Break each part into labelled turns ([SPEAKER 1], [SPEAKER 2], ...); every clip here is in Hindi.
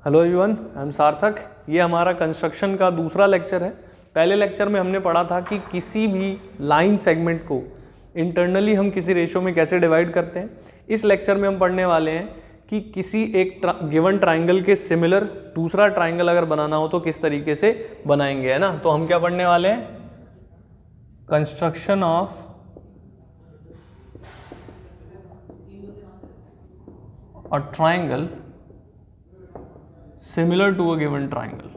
[SPEAKER 1] हेलो एवरीवन, आई एम सार्थक। ये हमारा कंस्ट्रक्शन का दूसरा लेक्चर है। पहले लेक्चर में हमने पढ़ा था कि किसी भी लाइन सेगमेंट को इंटरनली हम किसी रेशो में कैसे डिवाइड करते हैं। इस लेक्चर में हम पढ़ने वाले हैं कि किसी एक गिवन ट्राइंगल के सिमिलर दूसरा ट्राइंगल अगर बनाना हो तो किस तरीके से बनाएंगे, है ना। तो हम क्या पढ़ने वाले हैं? Construction of a triangle similar to a given triangle।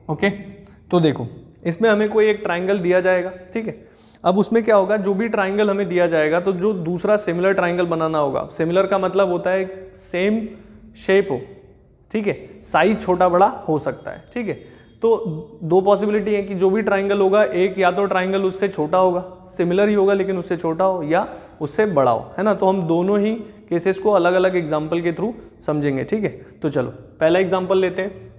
[SPEAKER 1] Okay, तो देखो इसमें हमें कोई एक ट्राइंगल दिया जाएगा, ठीक है। अब उसमें क्या होगा, जो भी ट्राइंगल हमें दिया जाएगा तो जो दूसरा सिमिलर ट्राइंगल बनाना होगा। सिमिलर का मतलब होता है सेम शेप हो, ठीक है, साइज छोटा बड़ा हो सकता है, ठीक है। तो दो पॉसिबिलिटी है कि जो भी ट्राइंगल होगा, एक या तो ट्राइंगल उससे छोटा होगा, सिमिलर ही होगा लेकिन उससे छोटा हो, या उससे बड़ा हो, है ना। तो हम दोनों ही केसेस को अलग अलग एग्जांपल के थ्रू समझेंगे, ठीक है। तो चलो पहला एग्जांपल लेते हैं।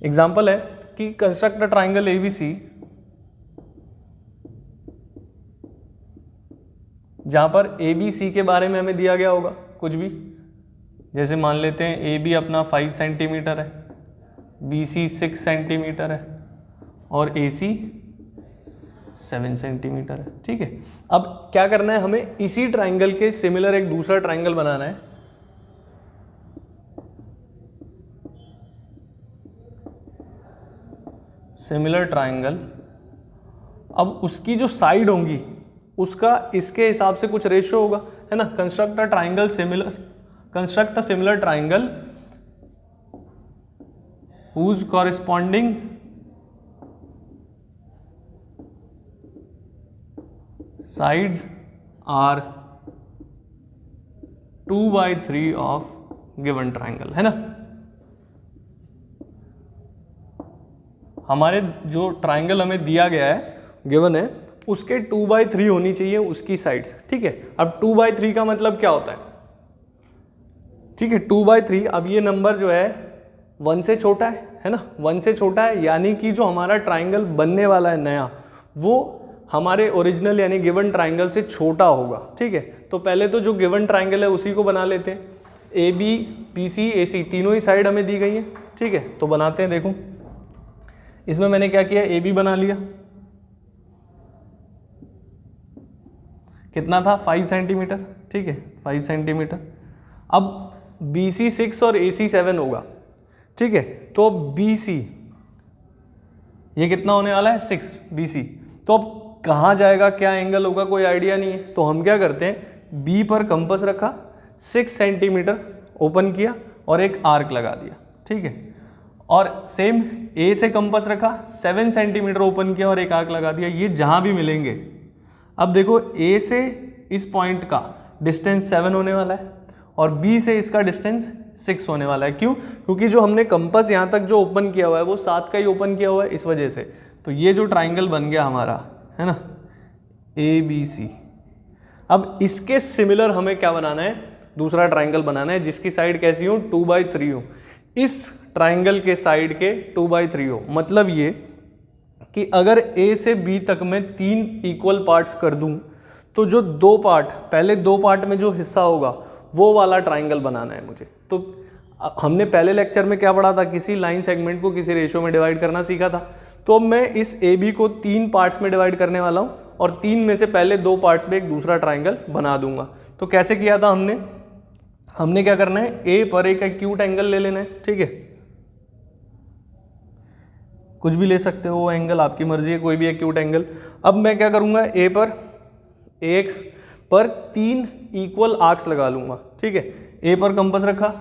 [SPEAKER 1] एग्जांपल है कि कंस्ट्रक्ट अ ट्राइंगल एबीसी, जहां पर एबीसी के बारे में हमें दिया गया होगा कुछ भी, जैसे मान लेते हैं ए बी अपना 5 सेंटीमीटर है, बी सी 6 सेंटीमीटर है और ए सी 7 सेंटीमीटर है, ठीक है। अब क्या करना है, हमें इसी ट्राइंगल के सिमिलर एक दूसरा ट्राइंगल बनाना है। सिमिलर ट्राइंगल, अब उसकी जो साइड होंगी उसका इसके हिसाब से कुछ रेशियो होगा, है ना। Construct a triangle similar, construct a similar triangle whose corresponding sides are 2/3 of given triangle, है ना। हमारे जो ट्राइंगल हमें दिया गया है, गिवन है, उसके 2/3 होनी चाहिए उसकी साइड्स, ठीक है। अब 2/3 का मतलब क्या होता है, ठीक है। 2/3, अब ये नंबर जो है 1 से छोटा है ना, 1 से छोटा है, यानी कि जो हमारा ट्राइंगल बनने वाला है नया, वो हमारे ओरिजिनल यानी गिवन ट्राइंगल से छोटा होगा, ठीक है। तो पहले तो जो गिवन ट्राइंगल है उसी को बना लेते हैं। ए बी, बी सी, ए सी तीनों ही साइड हमें दी गई है, ठीक है। तो बनाते हैं। देखो इसमें मैंने क्या किया, ए बी बना लिया, कितना था 5 सेंटीमीटर, ठीक है, 5 सेंटीमीटर। अब बी सी 6 और ए सी 7 होगा, ठीक है। तो बी सी ये कितना होने वाला है 6 बी सी। तो अब कहाँ जाएगा, क्या एंगल होगा, कोई आइडिया नहीं है। तो हम क्या करते हैं, बी पर कंपास रखा, 6 सेंटीमीटर ओपन किया और एक आर्क लगा दिया, ठीक है। और सेम ए से कंपास रखा, 7 सेंटीमीटर ओपन किया और एक आर्क लगा दिया। ये जहाँ भी मिलेंगे, अब देखो ए से इस पॉइंट का डिस्टेंस 7 होने वाला है और बी से इसका डिस्टेंस 6 होने वाला है। क्यों? क्योंकि जो हमने कंपास यहाँ तक जो ओपन किया हुआ है वो 7 का ही ओपन किया हुआ है, इस वजह से। तो ये जो ट्राइंगल बन गया हमारा, है ना, ए बी सी। अब इसके सिमिलर हमें क्या बनाना है, दूसरा ट्राइंगल बनाना है जिसकी साइड कैसी हो, 2/3 हो। इस ट्राइंगल के साइड के 2/3 हो, मतलब ये कि अगर ए से बी तक मैं 3 इक्वल पार्ट्स कर दूं तो जो 2 पार्ट, पहले 2 पार्ट में जो हिस्सा होगा वो वाला ट्राइंगल बनाना है मुझे। तो हमने पहले लेक्चर में क्या पढ़ा था, किसी लाइन सेगमेंट को किसी रेशियो में डिवाइड करना सीखा था। तो अब मैं इस ए बी को 3 पार्ट्स में डिवाइड करने वाला हूँ और 3 में से पहले 2 पार्ट्स में एक दूसरा ट्राइंगल बना दूंगा। तो कैसे किया था हमने क्या करना है, ए पर एक एक्यूट एंगल ले लेना है, ठीक है। कुछ भी ले सकते हो, वो एंगल आपकी मर्जी है, कोई भी एक्यूट एंगल। अब मैं क्या करूँगा, ए पर एक्स पर 3 इक्वल आर्क्स लगा लूंगा, ठीक है। ए पर कंपास रखा,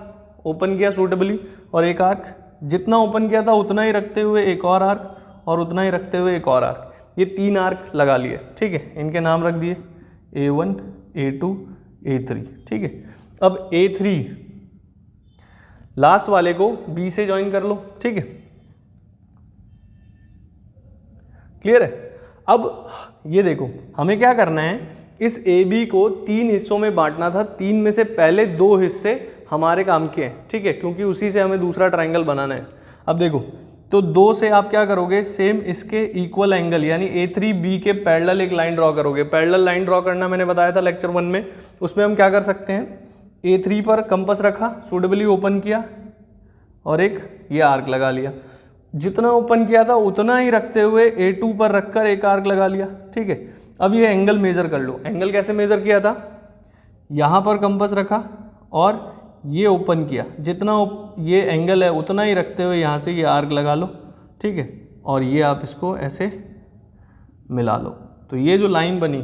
[SPEAKER 1] ओपन किया सूटेबली और एक आर्क, जितना ओपन किया था उतना ही रखते हुए एक और आर्क और उतना ही रखते हुए एक और आर्क। ये 3 आर्क लगा लिए, ठीक है। इनके नाम रख दिए A1, A2, A3, ठीक है। अब A3 लास्ट वाले को B से ज्वाइन कर लो, ठीक है। क्लियर है। अब ये देखो हमें क्या करना है, इस ए बी को 3 हिस्सों में बांटना था। 3 में से पहले 2 हिस्से हमारे काम के हैं, ठीक है, क्योंकि उसी से हमें दूसरा ट्राइंगल बनाना है। अब देखो तो 2 से आप क्या करोगे, सेम इसके इक्वल एंगल यानी A3B के पैरेलल एक लाइन ड्रॉ करोगे। पैरेलल लाइन ड्रॉ करना मैंने बताया था लेक्चर 1 में, उसमें हम क्या कर सकते हैं, A3 पर कंपास रखा, सूटेबली ओपन किया और एक ये आर्क लगा लिया। जितना ओपन किया था उतना ही रखते हुए A2 पर रखकर एक आर्क लगा लिया। ठीक है, अब ये एंगल मेज़र कर लो। एंगल कैसे मेज़र किया था, यहाँ पर कंपास रखा और ये ओपन किया, जितना ये एंगल है उतना ही रखते हुए यहाँ से ये आर्क लगा लो। ठीक है, और ये आप इसको ऐसे मिला लो। तो ये जो लाइन बनी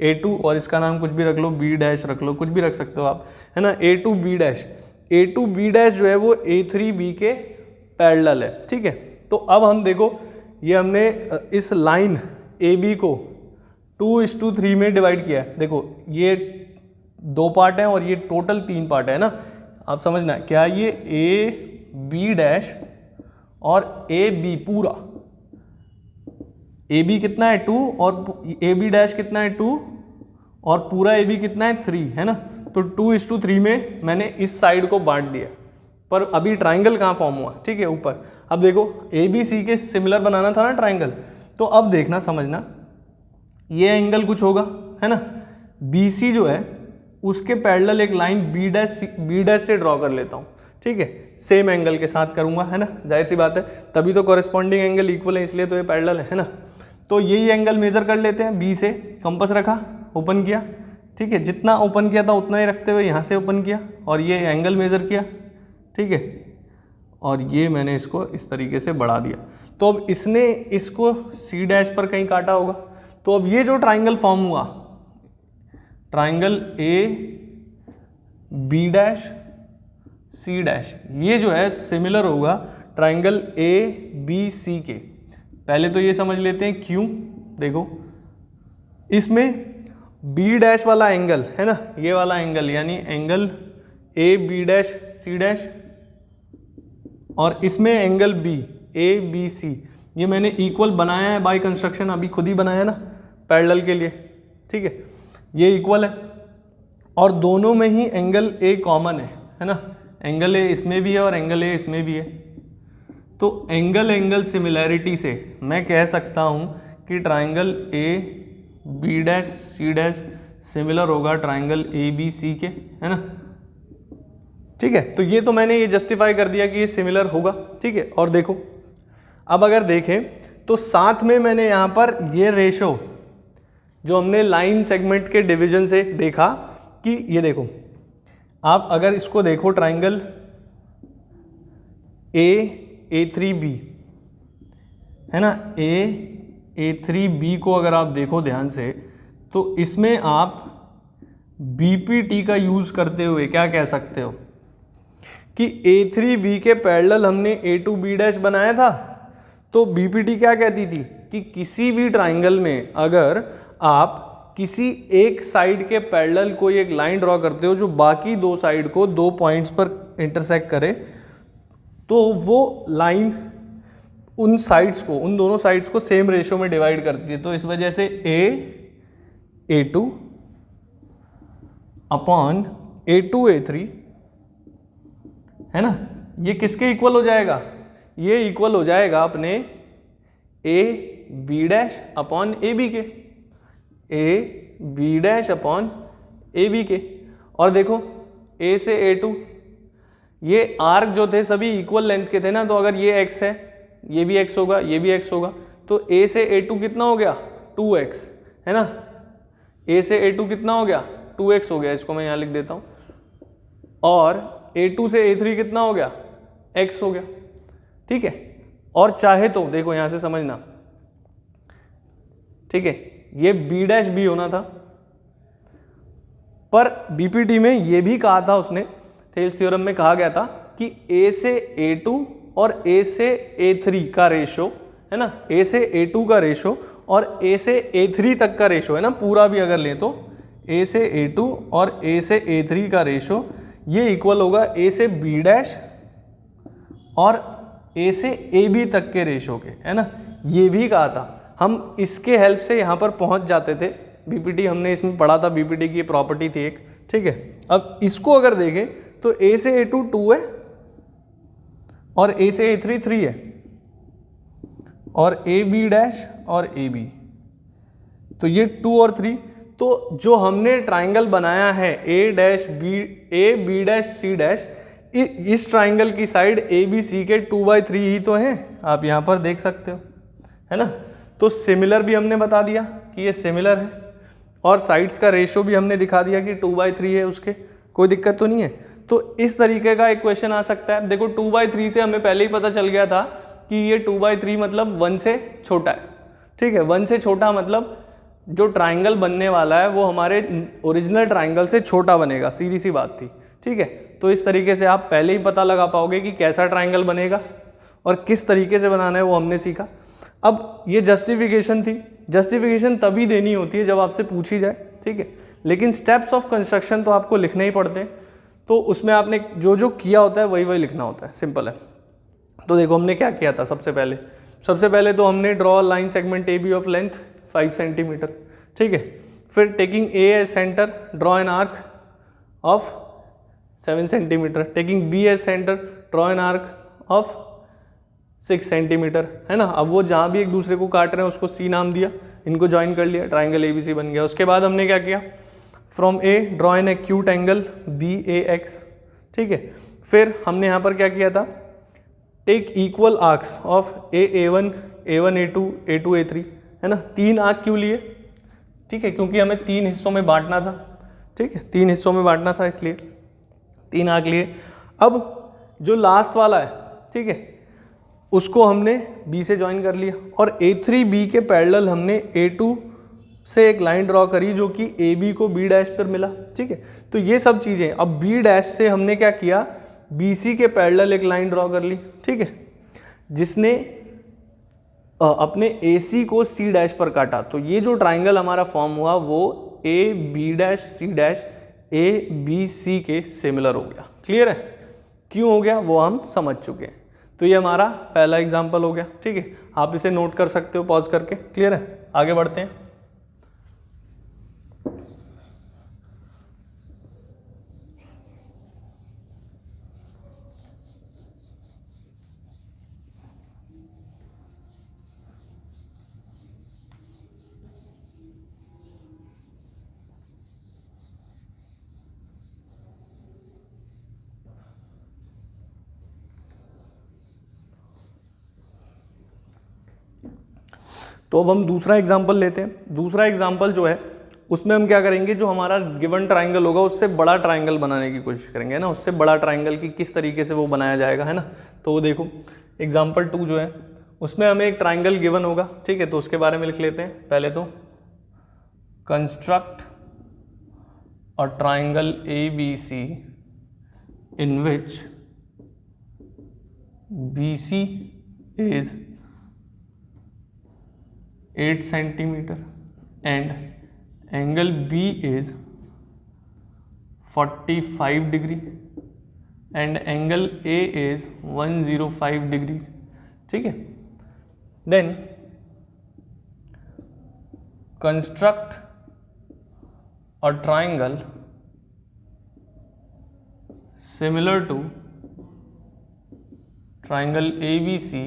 [SPEAKER 1] A2, और इसका नाम कुछ भी रख लो, B डैश रख लो, कुछ भी रख सकते हो आप, है ना। A2B डैश, A2B डैश जो है वो A3B के पैरेलल है। ठीक है, तो अब हम देखो, ये हमने इस लाइन AB को 2:3 में डिवाइड किया है। देखो ये 2 पार्ट हैं और ये टोटल 3 पार्ट है ना। आप समझना क्या, ये AB डैश और AB पूरा, AB कितना है 2 और AB डैश कितना है 2 और पूरा AB कितना है 3, है ना। तो 2:3 में मैंने इस साइड को बांट दिया, पर अभी ट्राइंगल कहाँ फॉर्म हुआ, ठीक है, ऊपर। अब देखो ABC के सिमिलर बनाना था ना ट्राइंगल, तो अब देखना समझना, ये एंगल कुछ होगा, है ना। BC जो है उसके पैरेलल एक लाइन B डैश से ड्रॉ कर लेता हूँ। ठीक है, सेम एंगल के साथ करूँगा, है ना, जाहिर सी बात है, तभी तो कॉरेस्पॉन्डिंग एंगल इक्वल है, इसलिए तो ये पैरेलल है ना। तो यही एंगल मेजर कर लेते हैं। B से कंपास रखा, ओपन किया। ठीक है, जितना ओपन किया था उतना ही रखते हुए यहाँ से ओपन किया और ये एंगल मेजर किया। ठीक है, और ये मैंने इसको इस तरीके से बढ़ा दिया। तो अब इसने इसको C डैश पर कहीं काटा होगा, तो अब ये जो ट्राइंगल फॉर्म हुआ, triangle AB dash C dash, ये जो है सिमिलर होगा ट्राइंगल ABC के। पहले तो ये समझ लेते हैं क्यों। देखो इसमें B डैश वाला एंगल है ना, ये वाला एंगल यानी angle AB dash C dash, और इसमें एंगल B ABC, ये मैंने इक्वल बनाया है बाय कंस्ट्रक्शन, अभी खुद ही बनाया ना पैरेलल के लिए। ठीक है, ये इक्वल है और दोनों में ही एंगल A कॉमन है ना। एंगल A इसमें भी है और एंगल A इसमें भी है। तो एंगल सिमिलैरिटी से मैं कह सकता हूँ कि triangle AB dash C dash similar होगा ट्राइंगल ABC के, है ना। ठीक है, तो ये तो मैंने ये जस्टिफाई कर दिया कि ये सिमिलर होगा। ठीक है, और देखो अब अगर देखें तो साथ में मैंने यहाँ पर ये रेशो जो हमने लाइन सेगमेंट के डिवीजन से देखा कि ये देखो, आप अगर इसको देखो ट्राइंगल A3B है ना, A3B को अगर आप देखो ध्यान से, तो इसमें आप BPT का यूज करते हुए क्या कह सकते हो कि A3B के पैरेलल हमने A2B डैश बनाया था। तो BPT क्या कहती थी कि किसी भी ट्राइंगल में अगर आप किसी एक साइड के पैरेलल कोई एक लाइन ड्रॉ करते हो जो बाकी 2 साइड को 2 पॉइंट्स पर इंटरसेक्ट करे, तो वो लाइन उन साइड्स को, उन दोनों साइड्स को सेम रेशियो में डिवाइड करती है। तो इस वजह से A2 अपॉन A2 A3 है ना, ये किसके इक्वल हो जाएगा, ये इक्वल हो जाएगा अपने AB डैश अपॉन AB के, AB डैश अपॉन AB के। और देखो A से A2, ये आर्क जो थे सभी इक्वल लेंथ के थे ना, तो अगर ये x है, ये भी x होगा, ये भी x होगा, तो A से A2 कितना हो गया 2x, है ना। A से A2 कितना हो गया 2x हो गया, इसको मैं यहाँ लिख देता हूँ। और A2 से A3 कितना हो गया x हो गया। ठीक है, और चाहे तो देखो यहाँ से समझना, ठीक है, ये B डैश B होना था, पर BPT में ये भी कहा था उसने, थेल्स थ्योरम में कहा गया था कि A से A2 और A से A3 का रेशो, है ना, A से A2 का रेशो और A से A3 तक का रेशो, है ना, पूरा भी अगर लें तो A से A2 और A से A3 का रेशो ये इक्वल होगा A से B डैश और A से AB तक के रेशो के, है ना। ये भी कहा था, हम इसके हेल्प से यहाँ पर पहुँच जाते थे। BPT हमने इसमें पढ़ा था, BPT की प्रॉपर्टी थी एक। ठीक है, अब इसको अगर देखें तो A से A2 2 है और A से A3 3 है। और ए बी डैश और ए बी, तो ये 2 और 3। तो जो हमने ट्राइंगल बनाया है A B dash C dash, इस ट्राइंगल की साइड ए बी सी के 2/3 ही तो है, आप यहाँ पर देख सकते हो, है ना। तो सिमिलर भी हमने बता दिया कि ये सिमिलर है, और साइड्स का रेशो भी हमने दिखा दिया कि 2/3 है उसके, कोई दिक्कत तो नहीं है। तो इस तरीके का एक क्वेश्चन आ सकता है। देखो 2/3 से हमें पहले ही पता चल गया था कि ये 2/3 मतलब 1 से छोटा है, ठीक है। 1 से छोटा मतलब जो ट्राइंगल बनने वाला है वो हमारे ओरिजिनल ट्राइंगल से छोटा बनेगा, सीधी सी बात थी, ठीक है। तो इस तरीके से आप पहले ही पता लगा पाओगे कि कैसा ट्राइंगल बनेगा और किस तरीके से बनाना है, वो हमने सीखा। अब ये जस्टिफिकेशन थी, जस्टिफिकेशन तभी देनी होती है जब आपसे पूछी जाए, ठीक है। लेकिन स्टेप्स ऑफ कंस्ट्रक्शन तो आपको लिखने ही पड़ते हैं, तो उसमें आपने जो जो किया होता है वही वही लिखना होता है, सिंपल है। तो देखो हमने क्या किया था, सबसे पहले तो हमने draw line segment A B of length 5 centimetre, ठीक है। फिर taking A as centre draw an arc of 7 centimetre, taking B as centre draw an arc of 6 centimetre, है ना। अब वो जहाँ भी एक दूसरे को काट रहे हैं उसको सी नाम दिया, इनको ज्वाइन कर लिया, ट्राइंगल ABC बन गया। उसके बाद हमने क्या किया, from A draw an acute angle BAX, ठीक है। फिर हमने यहाँ पर क्या किया था, take equal arcs of A1 A2 A2 A3, है ना। 3 आर्क क्यों लिए, ठीक है, क्योंकि हमें 3 हिस्सों में बांटना था, ठीक है, 3 हिस्सों में बांटना था, इसलिए 3 आर्क लिए। अब जो लास्ट वाला है, ठीक है, उसको हमने B से ज्वाइन कर लिया, और A3B के पैरेलल हमने A2 से एक लाइन ड्रॉ करी जो कि AB को B डैश पर मिला, ठीक है। तो ये सब चीज़ें, अब B डैश से हमने क्या किया, BC के पैरेलल एक लाइन ड्रॉ कर ली, ठीक है, जिसने अपने AC को C डैश पर काटा। तो ये जो ट्राइंगल हमारा फॉर्म हुआ वो AB dash C dash ABC के सिमिलर हो गया। क्लियर है, क्यों हो गया वो हम समझ चुके हैं। तो ये हमारा पहला एग्जाम्पल हो गया, ठीक है। आप इसे नोट कर सकते हो पॉज करके। क्लियर है, आगे बढ़ते हैं। तो अब हम दूसरा एग्जाम्पल लेते हैं। दूसरा एग्जाम्पल जो है उसमें हम क्या करेंगे, जो हमारा गिवन ट्राइंगल होगा उससे बड़ा ट्राइंगल बनाने की कोशिश करेंगे, ना, उससे बड़ा ट्राइंगल की किस तरीके से वो बनाया जाएगा, है ना। तो वो देखो एग्जाम्पल 2 जो है उसमें हमें एक ट्राइंगल गिवन होगा, ठीक है। तो उसके बारे में लिख लेते हैं। पहले तो construct a triangle ABC in which BC is 8 centimetre and angle B is 45 degree and angle A is 105 degrees, ठीक है। Then construct a triangle similar to triangle ABC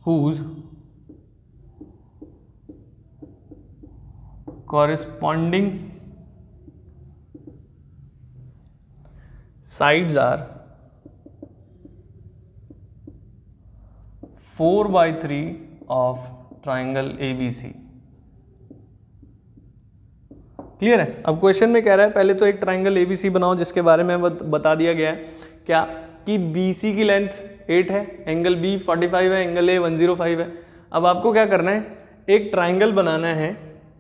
[SPEAKER 1] whose corresponding sides are 4/3 of triangle ABC। Clear है। अब क्वेश्चन में कह रहा है पहले तो एक ट्राइंगल ABC बनाओ जिसके बारे में बता दिया गया है क्या, कि BC की लेंथ 8 है, एंगल B 45 है, एंगल A 105 है। अब आपको क्या करना है, एक ट्राइंगल बनाना है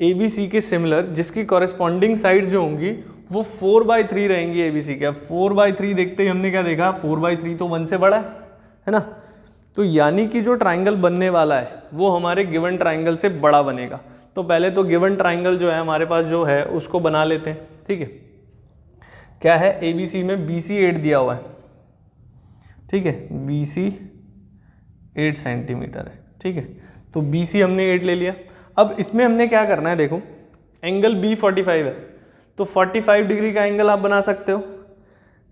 [SPEAKER 1] ABC के सिमिलर जिसकी कॉरेस्पॉन्डिंग साइड्स जो होंगी वो 4/3 रहेंगी ABC के। अब 4/3 देखते ही हमने क्या देखा, 4/3 तो 1 से बड़ा है ना। तो यानी कि जो ट्राइंगल बनने वाला है वो हमारे गिवन ट्राइंगल से बड़ा बनेगा। तो पहले तो गिवन ट्राइंगल जो है हमारे पास जो है उसको बना लेते हैं, ठीक है। क्या है, ABC में BC 8 दिया हुआ है, ठीक है, BC 8 सेंटीमीटर है, ठीक है। तो BC हमने 8 ले लिया। अब इसमें हमने क्या करना है, देखो एंगल B 45 है, तो 45 डिग्री का एंगल आप बना सकते हो।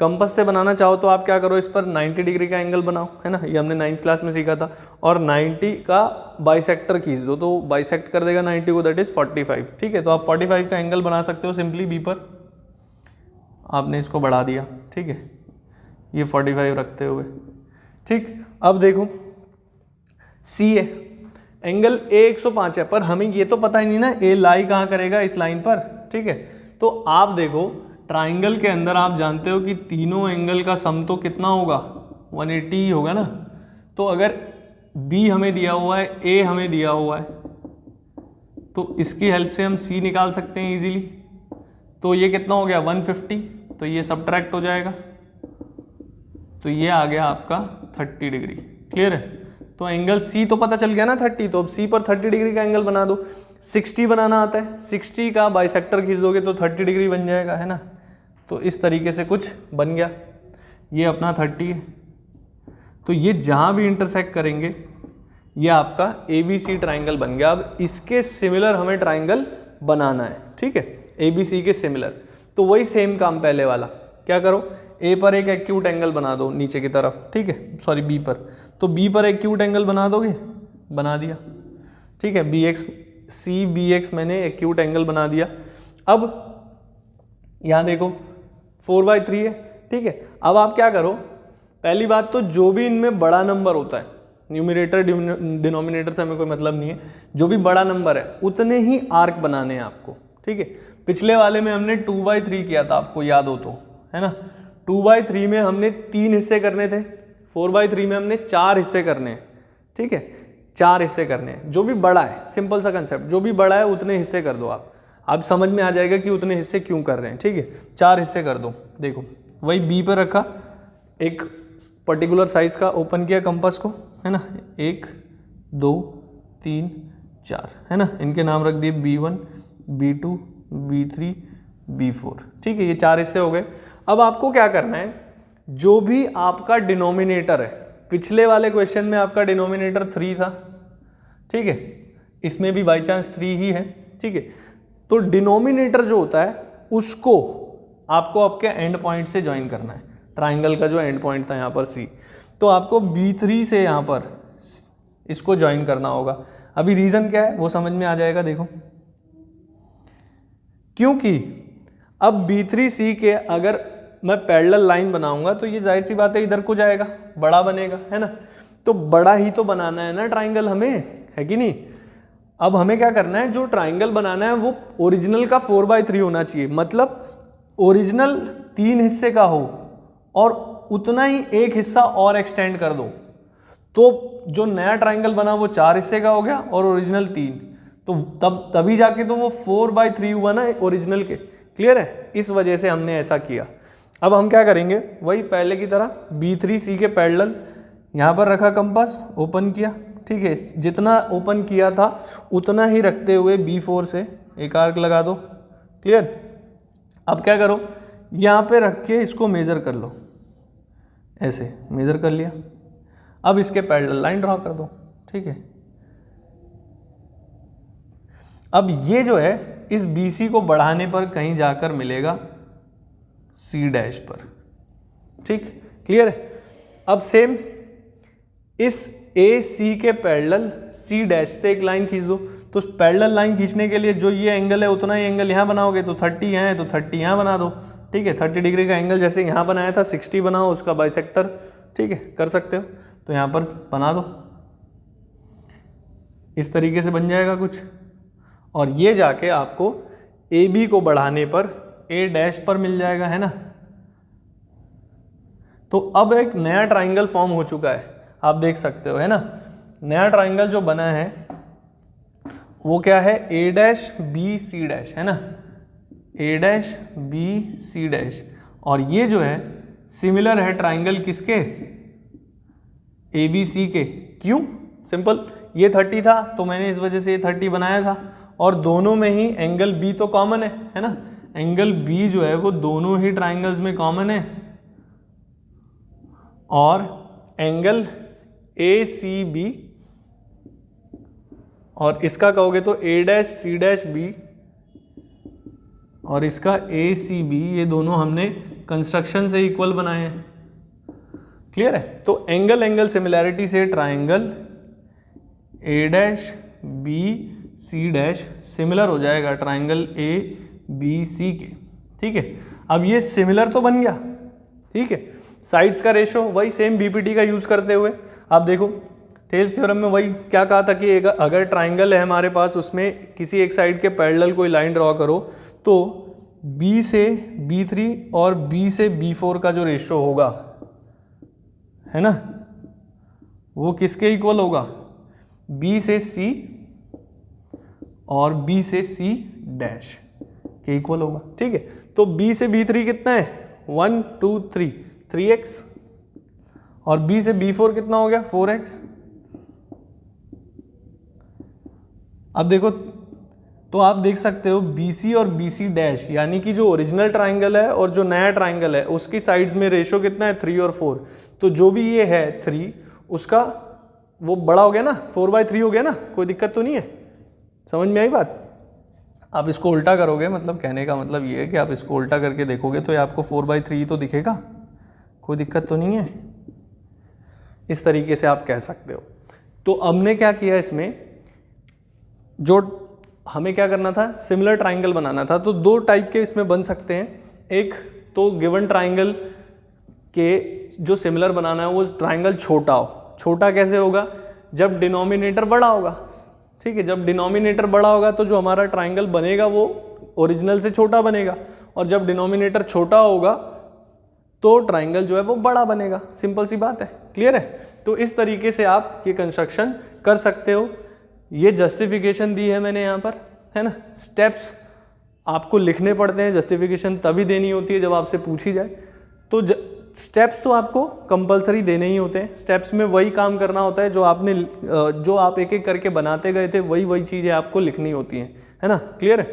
[SPEAKER 1] कंपास से बनाना चाहो तो आप क्या करो, इस पर 90 डिग्री का एंगल बनाओ, है ना, ये हमने 9th क्लास में सीखा था, और 90 का बाइसेक्टर खींच दो, तो बाइसेक्ट कर देगा 90 को, दैट इज 45, ठीक है। तो आप 45 का एंगल बना सकते हो सिंपली बी पर, आपने इसको बढ़ा दिया, ठीक है, ये 45 रखते हुए, ठीक। अब देखो सी है, एंगल ए 105 है, पर हमें ये तो पता ही नहीं ना ए लाई कहाँ करेगा, इस लाइन पर, ठीक है। तो आप देखो ट्राइंगल के अंदर आप जानते हो कि तीनों एंगल का सम तो कितना होगा, 180 होगा ना। तो अगर बी हमें दिया हुआ है, ए हमें दिया हुआ है, तो इसकी हेल्प से हम सी निकाल सकते हैं इजीली। तो ये कितना हो गया 150, तो ये सब्ट्रैक्ट हो जाएगा, तो ये आ गया आपका 30 डिग्री। क्लियर है? तो एंगल सी तो पता चल गया ना 30, तो अब सी पर 30 डिग्री का एंगल बना दो। 60 बनाना आता है, 60 का बाइसेक्टर खींच दोगे तो 30 डिग्री बन जाएगा, है ना। तो इस तरीके से कुछ बन गया, ये अपना 30 है। तो ये जहाँ भी इंटरसेक्ट करेंगे ये आपका ABC ट्राइंगल बन गया। अब इसके सिमिलर हमें ट्राइंगल बनाना है, ठीक है, ABC के सिमिलर। तो वही सेम काम पहले वाला, क्या करो, ए पर एक एक्यूट एंगल बना दो नीचे की तरफ, ठीक है, सॉरी बी पर, तो बी पर एक्यूट एंगल बना दोगे, बना दिया, ठीक है, BX मैंने एक्यूट एंगल बना दिया। अब यहाँ देखो 4/3 है, ठीक है। अब आप क्या करो, पहली बात तो जो भी इनमें बड़ा नंबर होता है, न्यूमरेटर डिनोमिनेटर से हमें कोई मतलब नहीं है, जो भी बड़ा नंबर है उतने ही आर्क बनाने हैं आपको, ठीक है। पिछले वाले में हमने 2/3 किया था, आपको याद हो तो, है ना। 2/3 में हमने 3 हिस्से करने थे, 4/3 में हमने 4 हिस्से करने हैं, ठीक है, 4 हिस्से करने हैं। जो भी बड़ा है, सिंपल सा कंसेप्ट, जो भी बड़ा है उतने हिस्से कर दो आप समझ में आ जाएगा कि उतने हिस्से क्यों कर रहे हैं, ठीक है। 4 हिस्से कर दो। देखो वही बी पर रखा, एक पर्टिकुलर साइज का ओपन किया कंपास को, है ना, 1 2 3 4, है ना, इनके नाम रख दिए B1 B2 B3 B4, ठीक है, ये 4 हिस्से हो गए। अब आपको क्या करना है, जो भी आपका डिनोमिनेटर है, पिछले वाले क्वेश्चन में आपका डिनोमिनेटर 3 था, ठीक है, इसमें भी बाई चांस 3 ही है, ठीक है। तो डिनोमिनेटर जो होता है उसको आपको आपके एंड पॉइंट से ज्वाइन करना है, ट्राइंगल का जो एंड पॉइंट था यहाँ पर C, तो आपको B3 से यहाँ पर इसको ज्वाइन करना होगा। अभी रीजन क्या है वो समझ में आ जाएगा, देखो, क्योंकि अब B3C के अगर मैं पैरेलल लाइन बनाऊंगा तो ये जाहिर सी बात है इधर को जाएगा, बड़ा बनेगा, है ना। तो बड़ा ही तो बनाना है ना ट्राइंगल हमें, है कि नहीं। अब हमें क्या करना है, जो ट्राइंगल बनाना है वो ओरिजिनल का 4/3 होना चाहिए, मतलब ओरिजिनल 3 हिस्से का हो और उतना ही एक हिस्सा और एक्सटेंड कर दो, तो जो नया ट्राइंगल बना वो 4 हिस्से का हो गया और ओरिजिनल 3, तो तभी जाके तो वो 4/3 हुआ ना ओरिजिनल के। क्लियर है? इस वजह से हमने ऐसा किया। अब हम क्या करेंगे, वही पहले की तरह B3C के पैरेलल यहाँ पर रखा कंपास, ओपन किया, ठीक है, जितना ओपन किया था उतना ही रखते हुए B4 से एक आर्क लगा दो। क्लियर? अब क्या करो, यहाँ पे रख के इसको मेजर कर लो, ऐसे मेजर कर लिया। अब इसके पैरेलल लाइन ड्रॉ कर दो, ठीक है। अब ये जो है इस BC को बढ़ाने पर कहीं जाकर मिलेगा C' पर, ठीक, क्लियर है। अब सेम इस AC के पैरेलल C' से एक लाइन खींच दो, तो पैरेलल लाइन खींचने के लिए जो ये एंगल है उतना ही एंगल यहाँ बनाओगे, तो 30 यहाँ है तो 30 यहाँ बना दो, ठीक है। 30 डिग्री का एंगल जैसे यहाँ बनाया था 60 बनाओ उसका बाइसेक्टर, ठीक है, कर सकते हो, तो यहाँ पर बना दो, इस तरीके से बन जाएगा कुछ। और ये जाके आपको AB को बढ़ाने पर A' पर मिल जाएगा, है ना। तो अब एक नया ट्राइंगल फॉर्म हो चुका है, आप देख सकते हो, है ना। नया ट्राइंगल जो बना है वो क्या है, A', है ना, A', और ये जो है सिमिलर है ट्राइंगल किसके, ABC के। क्यों? सिंपल, ये 30 था तो मैंने इस वजह से ये 30 बनाया था, और दोनों में ही एंगल B तो कॉमन है ना, एंगल B जो है वो दोनों ही ट्राइंगल्स में कॉमन है, और एंगल ACB, और इसका कहोगे तो A', C', B, और इसका ACB, ये दोनों हमने कंस्ट्रक्शन से इक्वल बनाए हैं। क्लियर है? तो एंगल एंगल सिमिलैरिटी से triangle A dash B C dash similar हो जाएगा ट्राइंगल ए बी सी के। ठीक है, अब ये सिमिलर तो बन गया। ठीक है, साइड्स का रेशो वही सेम बीपीटी का यूज करते हुए आप देखो थेल्स थ्योरम में वही क्या कहा था कि अगर ट्राइंगल है हमारे पास, उसमें किसी एक साइड के पैरेलल कोई लाइन ड्रॉ करो तो B से B3 और B से B4 का जो रेशो होगा, है ना, वो किसके इक्वल होगा? B से C और B से C डैश के इक्वल होगा। ठीक है, तो B से B3 कितना है? 1 2 3 3x और B से B4 कितना हो गया? 4x। अब देखो तो आप देख सकते हो BC और BC डैश यानी कि जो ओरिजिनल ट्राइंगल है और जो नया ट्राइंगल है उसकी साइड्स में रेशो कितना है? 3 और 4। तो जो भी ये है 3 उसका वो बड़ा हो गया ना, 4/3 हो गया ना, कोई दिक्कत तो नहीं है। समझ में आई बात? आप इसको उल्टा करोगे, मतलब कहने का मतलब ये है कि आप इसको उल्टा करके देखोगे तो ये आपको 4/3 तो दिखेगा, कोई दिक्कत तो नहीं है। इस तरीके से आप कह सकते हो। तो हमने क्या किया इसमें, जो हमें क्या करना था, सिमिलर ट्राइंगल बनाना था। तो दो टाइप के इसमें बन सकते हैं। एक तो गिवन ट्राइंगल के जो सिमिलर बनाना है वो ट्राइंगल छोटा हो। छोटा कैसे होगा? जब डिनोमिनेटर बड़ा होगा। ठीक है, जब डिनोमिनेटर बड़ा होगा तो जो हमारा ट्राइंगल बनेगा वो ओरिजिनल से छोटा बनेगा, और जब डिनोमिनेटर छोटा होगा तो ट्राइंगल जो है वो बड़ा बनेगा। सिंपल सी बात है। क्लियर है? तो इस तरीके से आप ये कंस्ट्रक्शन कर सकते हो। ये जस्टिफिकेशन दी है मैंने यहाँ पर, है ना। स्टेप्स आपको लिखने पड़ते हैं, जस्टिफिकेशन तभी देनी होती है जब आपसे पूछी जाए। तो स्टेप्स तो आपको कंपलसरी देने ही होते हैं। स्टेप्स में वही काम करना होता है जो आप एक एक करके बनाते गए थे, वही चीज़ें आपको लिखनी होती हैं, है ना। क्लियर है?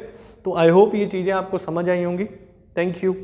[SPEAKER 1] तो आई होप ये चीज़ें आपको समझ आई होंगी। Thank you.